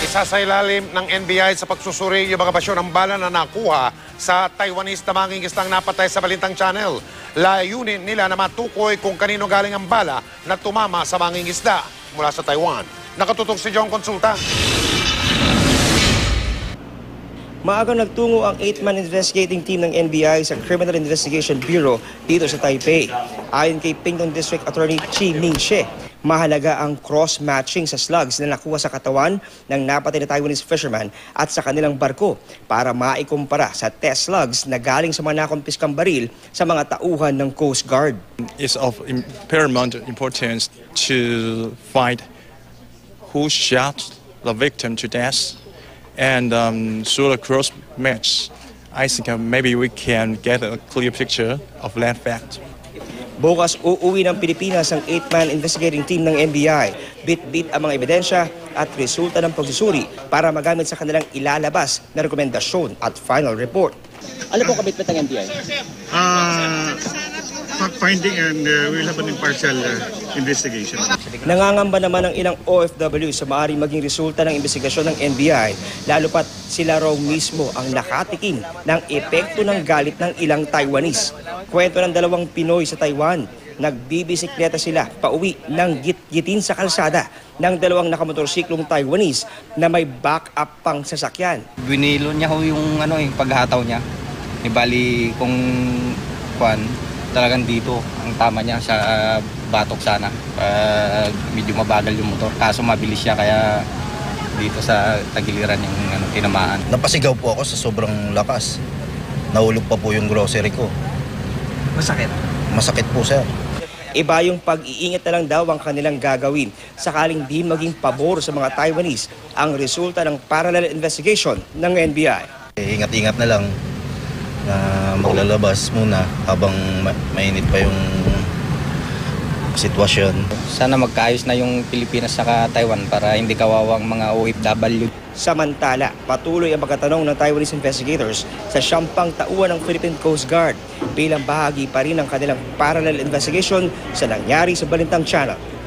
Isasailalim ng NBI sa pagsusuri yung mga basyo ng bala na nakuha sa Taiwanese na mangingisdang napatay sa Balintang Channel. Layunin nila na matukoy kung kanino galing ang bala na tumama sa mangingisda mula sa Taiwan. Nakatutok si John Consulta. Maagang nagtungo ang 8-man investigating team ng NBI sa Criminal Investigation Bureau dito sa Taipei. Ayon kay Pingtung District Attorney Chi Ming-she, mahalaga ang cross-matching sa slugs na nakuha sa katawan ng napatay na Taiwanese fisherman at sa kanilang barko para maikumpara sa test slugs na galing sa mga nakumpiskang baril sa mga tauhan ng Coast Guard. It's of paramount importance to find who shot the victim to death. And through the cross match, I think maybe we can get a clear picture of that fact. Bukas uuwi ng Pilipinas ang 8-man investigating team ng NBI. Bit-bit ang mga ebidensya at resulta ng pagsusuri para magamit sa kanilang ilalabas na rekomendasyon at final report. Ano po commitment ng NBI? Fact-finding and we will have an impartial investigation. Nangangamba naman ang ilang OFW sa maaaring maging resulta ng investigasyon ng NBI, lalo pat sila raw mismo ang nakatikim ng epekto ng galit ng ilang Taiwanese. Kwento ng dalawang Pinoy sa Taiwan, nagbibisikleta sila pauwi ng git-gitin sa kalsada ng dalawang nakamotorsiklong Taiwanese na may backup pang sasakyan. Binilo niya ho yung paghataw niya. Ibali kung talagang dito ang tama niya sa batok sana. Medyo mabagal yung motor. Kaso mabilis siya kaya dito sa tagiliran yung tinamaan. Napasigaw po ako sa sobrang lakas. Nahulog pa po yung grocery ko. Masakit? Masakit po, sir. Iba yung pag-iingat na lang daw ang kanilang gagawin sakaling di maging pabor sa mga Taiwanese ang resulta ng parallel investigation ng NBI. Ingat-ingat na lang na maglalabas muna habang mainit pa yung sitwasyon. Sana magkaayos na yung Pilipinas sa Taiwan para hindi kawawang mga OFW. Samantala, patuloy ang pagkatanong ng Taiwanese investigators sa 10 tauhan ng Philippine Coast Guard bilang bahagi pa rin ng kanilang parallel investigation sa nangyari sa Balintang Channel.